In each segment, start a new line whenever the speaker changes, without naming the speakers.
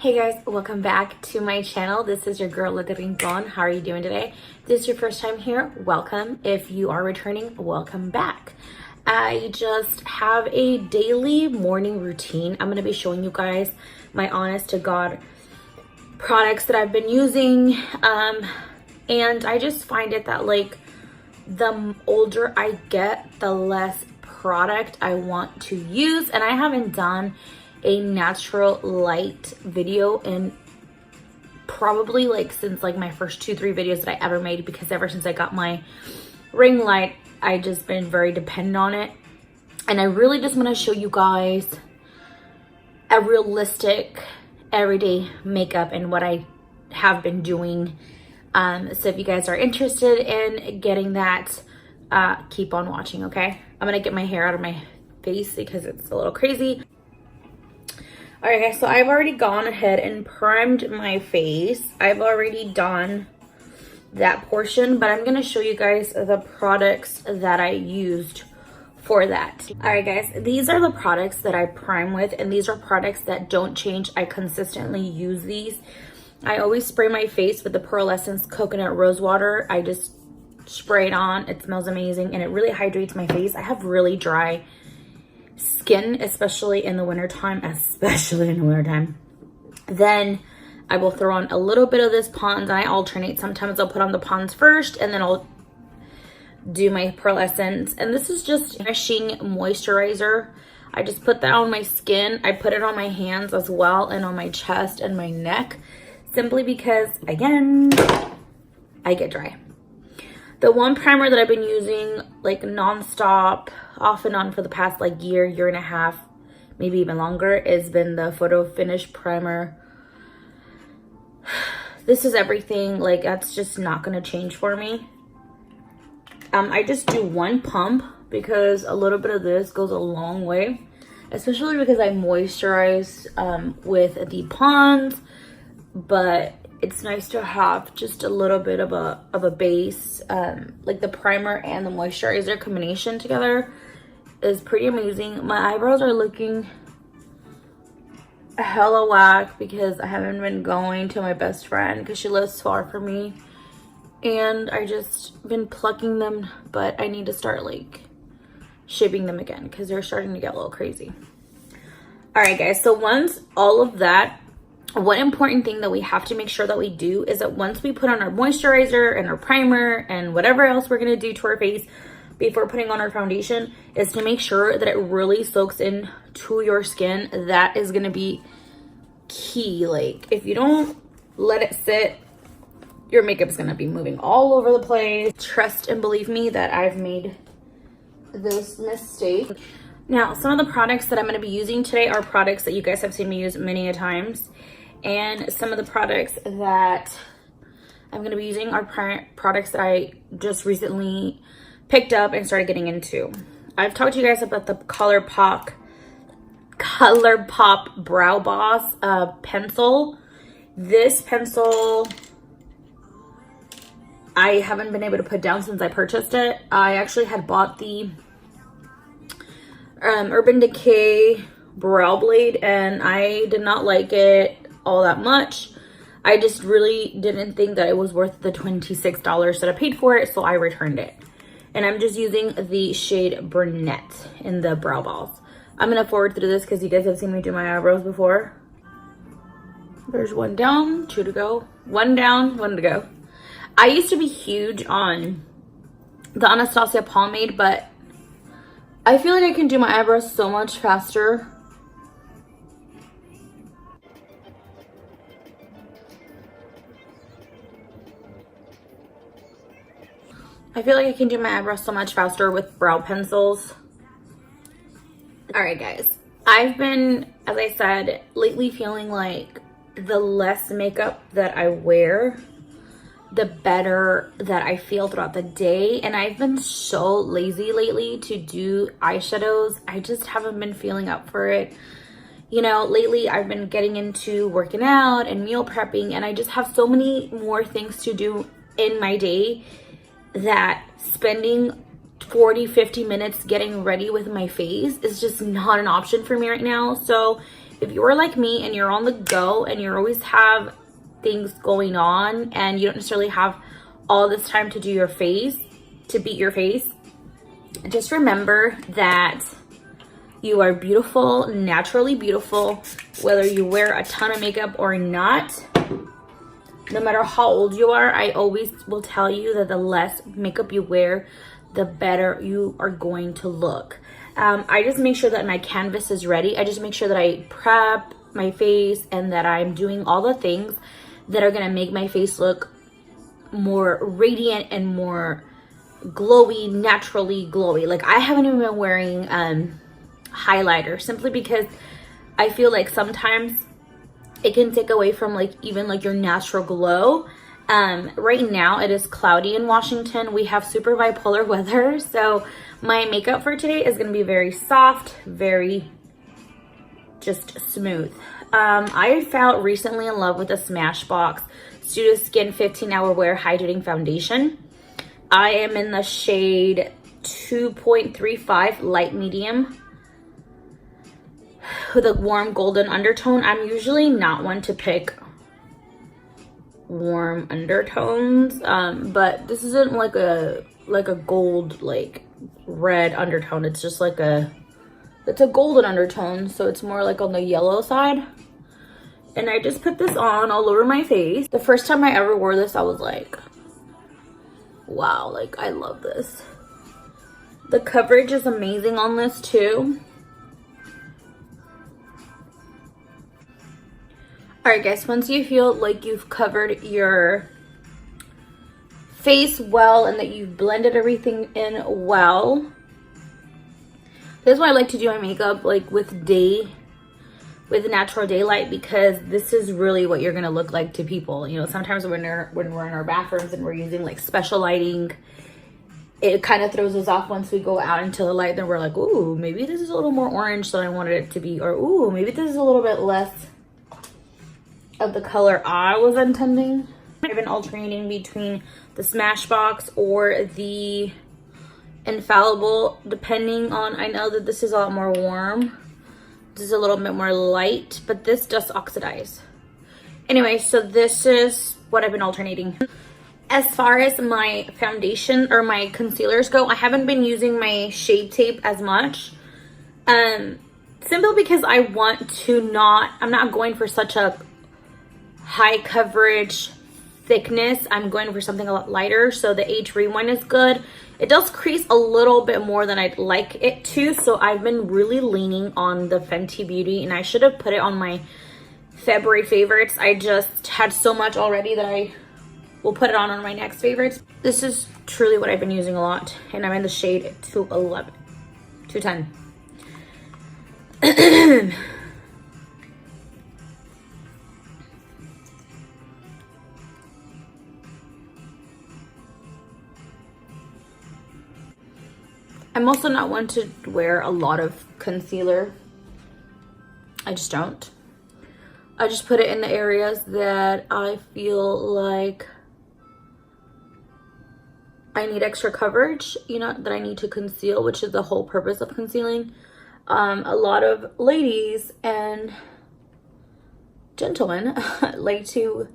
Hey guys, welcome back to my channel. This is your girl La Rincon. How are you doing today? If this is your first time here, welcome. If you are returning, welcome back. I just have a daily morning routine. I'm going to be showing you guys my honest to God products that I've been using. And I just find it that like the older I get, the less product I want to use. And I haven't done a natural light video in probably like since like my first 2-3 videos that I ever made, because ever since I got my ring light, I just been very dependent on it. And I really just want to show you guys a realistic everyday makeup and what I have been doing. So if you guys are interested in getting that, keep on watching, okay? I'm gonna get my hair out of my face because it's a little crazy. All right, guys, so I've already gone ahead and primed my face. I've already done that portion, but I'm gonna show you guys the products that I used for that. All right, guys, these are the products that I prime with, and these are products that don't change. I consistently use these. I always spray my face with the Pearl Essence Coconut Rose Water. I just spray it on. It smells amazing, and it really hydrates my face. I have really dry skin, especially in the wintertime, Then I will throw on a little bit of this Pond's, and I alternate. Sometimes I'll put on the Pond's first, and then I'll do my Pearl Essence. And this is just nourishing moisturizer. I just put that on my skin. I put it on my hands as well, and on my chest and my neck, simply because, again, I get dry. The one primer that I've been using like nonstop, off and on for the past like year and a half, maybe even longer, has been the Photo Finish Primer. This is everything. Like, that's just not gonna change for me. I just do one pump because a little bit of this goes a long way, especially because I moisturize with the Pond's, but it's nice to have just a little bit of a base. Like the primer and the moisturizer combination together is pretty amazing. My eyebrows are looking hella whack because I haven't been going to my best friend because she lives far from me, and I just been plucking them, but I need to start like shaping them again because they're starting to get a little crazy. All right, guys, so once all of that, one important thing that we have to make sure that we do is that once we put on our moisturizer and our primer and whatever else we're going to do to our face before putting on our foundation, is to make sure that it really soaks in to your skin. That is going to be key. Like, if you don't let it sit, your makeup is going to be moving all over the place. Trust and believe me that I've made this mistake. Now, some of the products that I'm going to be using today are products that you guys have seen me use many a times. And some of the products that I'm going to be using are products that I just recently picked up and started getting into. I've talked to you guys about the ColourPop Brow Boss pencil. This pencil I haven't been able to put down since I purchased it. I actually had bought the Urban Decay Brow Blade, and I did not like it all that much. I just really didn't think that it was worth the $26 that I paid for it, so I returned it. And I'm just using the shade Brunette in the brow balls. I'm gonna forward through this because you guys have seen me do my eyebrows before. There's one down, 2 to go. One down, 1 to go. I used to be huge on the Anastasia pomade, but I feel like I can do my eyebrows so much faster. I feel like I can do my eyebrows so much faster with brow pencils. All right, guys. I've been, as I said, lately feeling like the less makeup that I wear, the better that I feel throughout the day. And I've been so lazy lately to do eyeshadows. I just haven't been feeling up for it. You know, lately I've been getting into working out and meal prepping, and I just have so many more things to do in my day that spending 40-50 minutes getting ready with my face is just not an option for me right now. So if you are like me and you're on the go and you always have things going on and you don't necessarily have all this time to do your face, to beat your face, just remember that you are beautiful, naturally beautiful, whether you wear a ton of makeup or not. No matter how old you are, I always will tell you that the less makeup you wear, the better you are going to look. I just make sure that my canvas is ready. I just make sure that I prep my face and that I'm doing all the things that are gonna make my face look more radiant and more glowy, naturally glowy. Like, I haven't even been wearing highlighter simply because I feel like sometimes it can take away from like even like your natural glow. Right now it is cloudy in Washington. We have super bipolar weather, so my makeup for today is going to be very soft, very just smooth. I fell recently in love with the Smashbox Studio Skin 15-Hour Wear Hydrating Foundation. I am in the shade 2.35 light medium with a warm golden undertone. I'm usually not one to pick warm undertones, but this isn't like a gold, like red undertone. It's just like it's a golden undertone, so it's more like on the yellow side. And I just put this on all over my face. The first time I ever wore this, I was like, wow, like I love this. The coverage is amazing on this too. Alright guys, once you feel like you've covered your face well and that you've blended everything in well, this is why I like to do my makeup like with natural daylight, because this is really what you're gonna look like to people. You know, sometimes when we're in our bathrooms and we're using like special lighting, it kind of throws us off once we go out into the light. Then we're like, ooh, maybe this is a little more orange than I wanted it to be, or ooh, maybe this is a little bit less of the color I was intending. I've been alternating between the Smashbox or the Infallible, depending on, I know that this is a lot more warm. This is a little bit more light, but this does oxidize. Anyway, so this is what I've been alternating. As far as my foundation or my concealers go, I haven't been using my Shade Tape as much. Simply because I want to I'm not going for such a high coverage thickness. I'm going for something a lot lighter, so the H3 one is good. It does crease a little bit more than I'd like it to, so I've been really leaning on the Fenty Beauty, and I should have put it on my February favorites. I just had so much already that I will put it on my next favorites. This is truly what I've been using a lot, and I'm in the shade 210. I'm also not one to wear a lot of concealer. I just don't. I just put it in the areas that I feel like I need extra coverage, you know, that I need to conceal, which is the whole purpose of concealing. A lot of ladies and gentlemen like to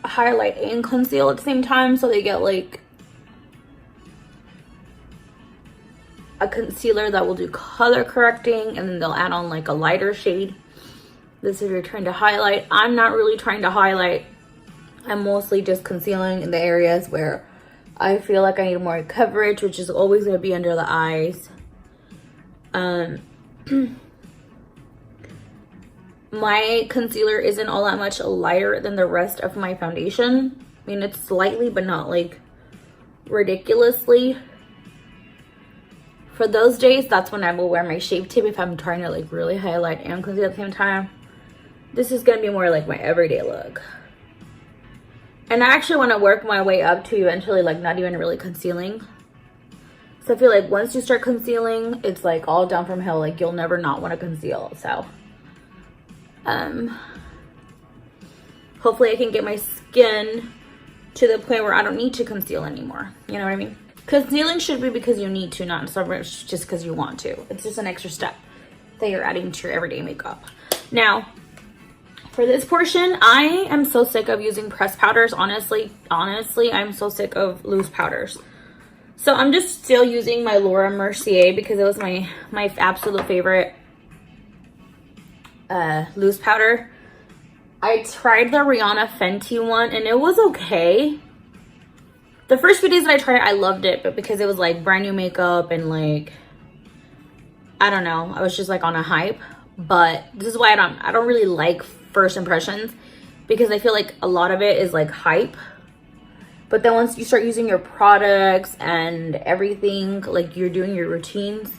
highlight and conceal at the same time, so they get like a concealer that will do color correcting, and then they'll add on like a lighter shade. This if you're trying to highlight. I'm not really trying to highlight. I'm mostly just concealing in the areas where I feel like I need more coverage, which is always going to be under the eyes. My concealer isn't all that much lighter than the rest of my foundation. I mean, it's slightly, but not like ridiculously. For those days, that's when I will wear my Shape Tape, if I'm trying to like really highlight and conceal at the same time. This is gonna be more like my everyday look. And I actually want to work my way up to eventually like not even really concealing. So I feel like once you start concealing, it's like all down from hell. Like you'll never not want to conceal. So hopefully I can get my skin to the point where I don't need to conceal anymore. You know what I mean? Concealing should be because you need to, not so much just because you want to. It's just an extra step. that you're adding to your everyday makeup. Now, for this portion, I am so sick of using pressed powders. Honestly, I'm so sick of loose powders. So I'm just still using my Laura Mercier because it was my absolute favorite loose powder. I tried the Rihanna Fenty one and it was okay. The first few days that I tried it, I loved it, but because it was like brand new makeup and like, I don't know, I was just like on a hype. But this is why I don't really like first impressions, because I feel like a lot of it is like hype. But then once you start using your products and everything, like you're doing your routines,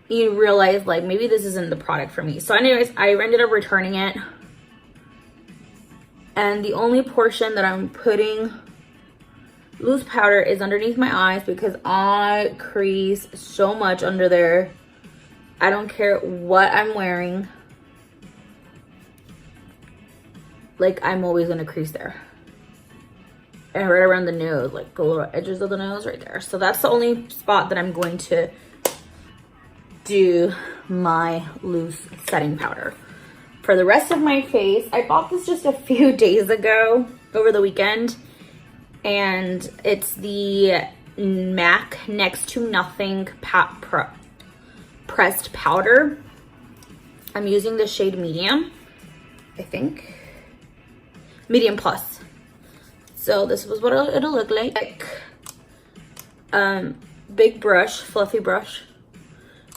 you realize like maybe this isn't the product for me. So anyways, I ended up returning it. And the only portion that I'm putting loose powder is underneath my eyes because I crease so much under there. I don't care what I'm wearing. Like, I'm always gonna crease there. And right around the nose, like the little edges of the nose right there. So that's the only spot that I'm going to do my loose setting powder. For the rest of my face, I bought this just a few days ago, over the weekend. And it's the MAC Next to Nothing pressed powder. I'm using the shade medium, I think. Medium plus. So this was what it'll look like. Big brush, fluffy brush.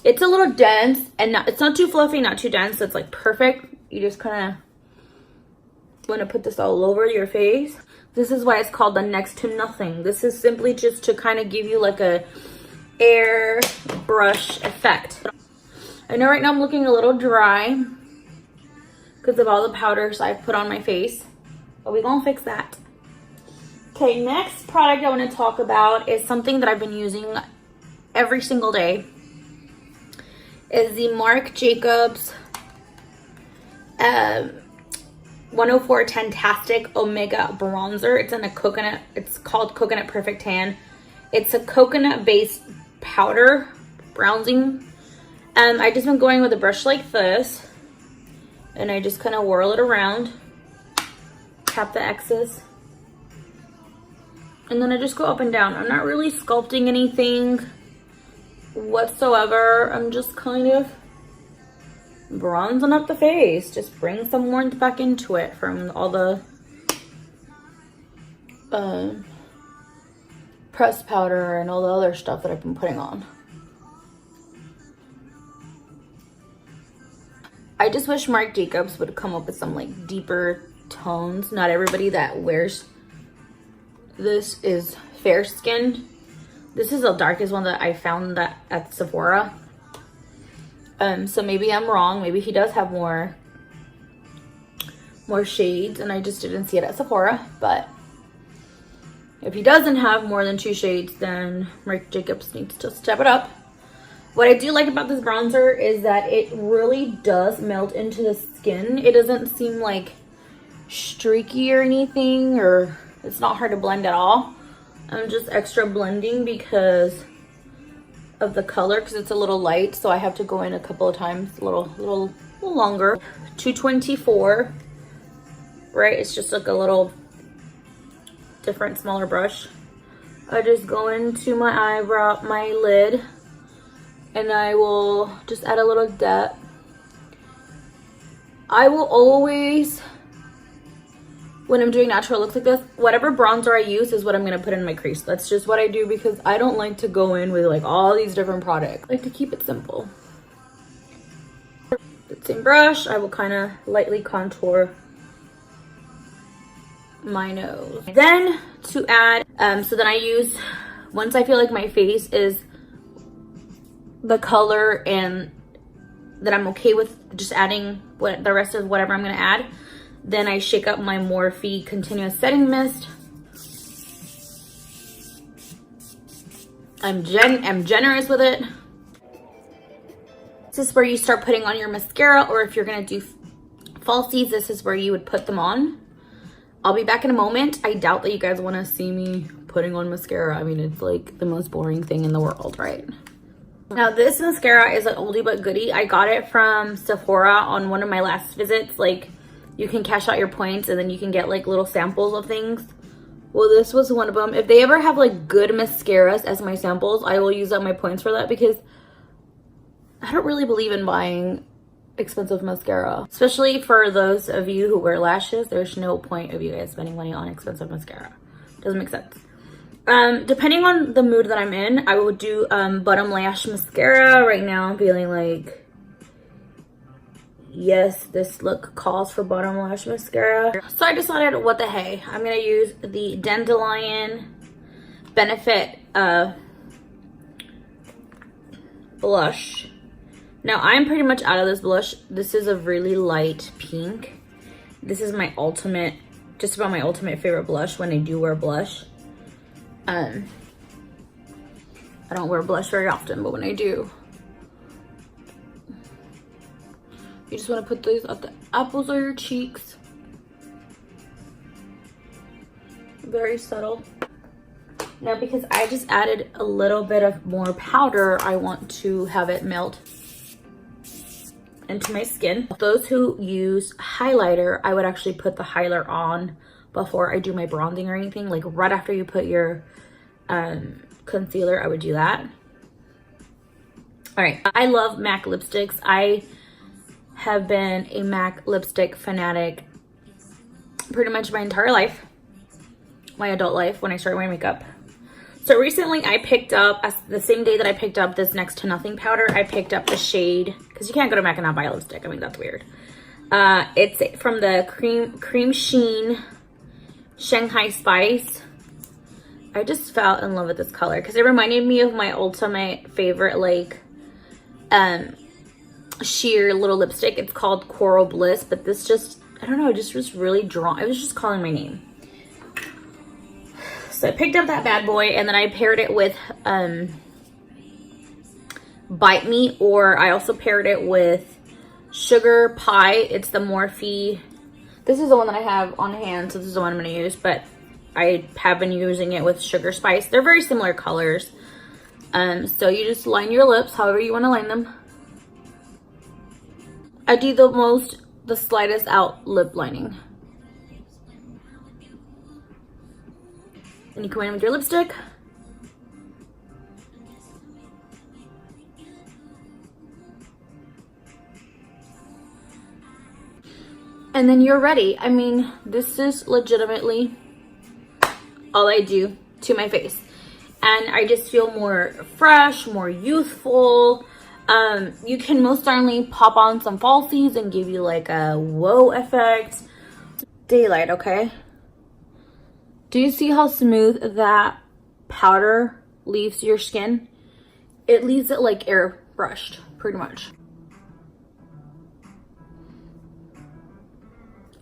It's a little dense and it's not too fluffy, not too dense. So it's like perfect. You just kind of want to put this all over your face. This is why it's called the Next to Nothing. This is simply just to kind of give you like a air brush effect. I know right now I'm looking a little dry because of all the powders I've put on my face, but we're gonna fix that. Okay, next product I want to talk about is something that I've been using every single day. Is the Marc Jacobs 104 Tantastic Omega Bronzer. It's in a coconut. It's called Coconut Perfect Tan. It's a coconut-based powder bronzing. I just been going with a brush like this, and I just kind of whirl it around, tap the excess, and then I just go up and down. I'm not really sculpting anything whatsoever. I'm just kind of bronzing up the face. Just bring some warmth back into it from all the pressed powder and all the other stuff that I've been putting on. I just wish Marc Jacobs would come up with some like deeper tones. Not everybody that wears this is fair skinned. This is the darkest one that I found that at Sephora. So maybe I'm wrong. Maybe he does have more shades and I just didn't see it at Sephora. But if he doesn't have more than 2 shades, then Marc Jacobs needs to step it up. What I do like about this bronzer is that it really does melt into the skin. It doesn't seem like streaky or anything, or it's not hard to blend at all. I'm just extra blending because of the color, because it's a little light, so I have to go in a couple of times, a little longer. 224, right? It's just like a little different, smaller brush. I just go into my eyebrow, my lid, and I will just add a little depth. I will always, when I'm doing natural looks like this, whatever bronzer I use is what I'm gonna put in my crease. That's just what I do because I don't like to go in with like all these different products. I like to keep it simple. The same brush, I will kind of lightly contour my nose. Then to add, so then I use, once I feel like my face is the color and that I'm okay with just adding the rest of whatever I'm gonna add, then I shake up my Morphe Continuous Setting Mist. I'm generous with it. This is where you start putting on your mascara, or if you're gonna do falsies, this is where you would put them on. I'll be back in a moment. I doubt that you guys wanna see me putting on mascara. I mean, it's like the most boring thing in the world, right? Now this mascara is an oldie but goodie. I got it from Sephora on one of my last visits. Like, you can cash out your points and then you can get like little samples of things. Well, this was one of them. If they ever have like good mascaras as my samples, I will use up my points for that, because I don't really believe in buying expensive mascara. Especially for those of you who wear lashes, there's no point of you guys spending money on expensive mascara. Doesn't make sense. Depending on the mood that I'm in, I will do bottom lash mascara. Right now I'm feeling like, yes, this look calls for bottom lash mascara. So I decided, what the hey, I'm gonna use the Dandelion Benefit blush. Now I'm pretty much out of this blush. This is a really light pink. This is my ultimate, just about my ultimate favorite blush when I do wear blush. I don't wear blush very often, but when I do, you just want to put these at the apples of your cheeks. Very subtle. Now, because I just added a little bit of more powder, I want to have it melt into my skin. Those who use highlighter, I would actually put the highlighter on before I do my bronzing or anything. Like right after you put your concealer, I would do that. All right, I love MAC lipsticks. I have been a MAC lipstick fanatic pretty much my entire life, my adult life, when I started wearing makeup. So recently I picked up, the same day that I picked up this Next to Nothing powder, I picked up the shade, because you can't go to MAC and not buy a lipstick. I mean, that's weird. It's from the Cream Sheen Shanghai Spice. I just fell in love with this color because it reminded me of my ultimate favorite, like, sheer little lipstick. It's called Coral Bliss, but this just, I don't know, it just was really drawn. It was just calling my name. So I picked up that bad boy, and then I paired it with Bite Me, or I also paired it with Sugar Pie. It's the Morphe. This is the one that I have on hand, so this is the one I'm going to use, but I have been using it with Sugar Spice. They're very similar colors. So you just line your lips however you want to line them. I do the slightest out lip lining. And you come in with your lipstick. And then you're ready. I mean, this is legitimately all I do to my face. And I just feel more fresh, more youthful. You can most certainly pop on some falsies and give you like a whoa effect. Daylight, okay? Do you see how smooth that powder leaves your skin? It leaves it like airbrushed, pretty much.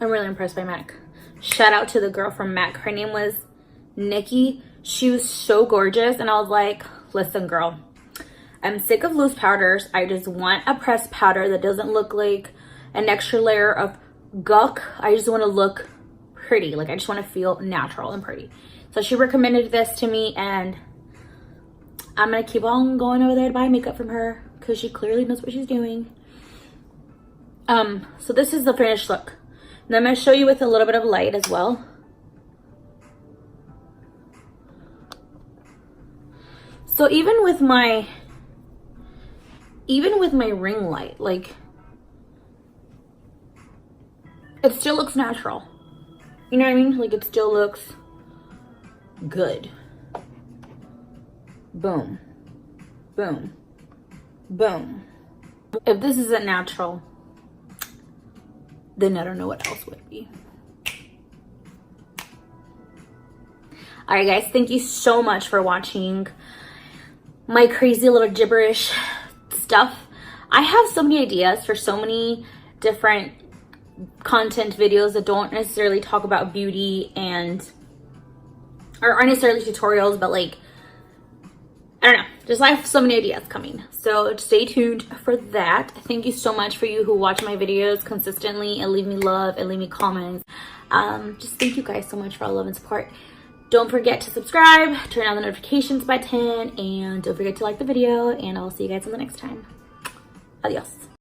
I'm really impressed by MAC. Shout out to the girl from MAC. Her name was Nikki. She was so gorgeous, and I was like, listen girl, I'm sick of loose powders. I just want a pressed powder that doesn't look like an extra layer of guck. I just want to look pretty. Like, I just want to feel natural and pretty. So she recommended this to me, and I'm gonna keep on going over there to buy makeup from her because she clearly knows what she's doing. So this is the finished look. Now I'm gonna show you with a little bit of light as well. So even with my ring light, like, it still looks natural. You know what I mean? Like, it still looks good. Boom. Boom. Boom. If this isn't natural, then I don't know what else would be. All right, guys, thank you so much for watching my crazy little gibberish stuff. I have so many ideas for so many different content videos that don't necessarily talk about beauty and or aren't necessarily tutorials, but like, I don't know, just I have so many ideas coming, so stay tuned for that. Thank you so much for you who watch my videos consistently and leave me love and leave me comments. Just thank you guys so much for all love and support. Don't forget to subscribe, turn on the notifications button, and don't forget to like the video, and I'll see you guys in the next time. Adios.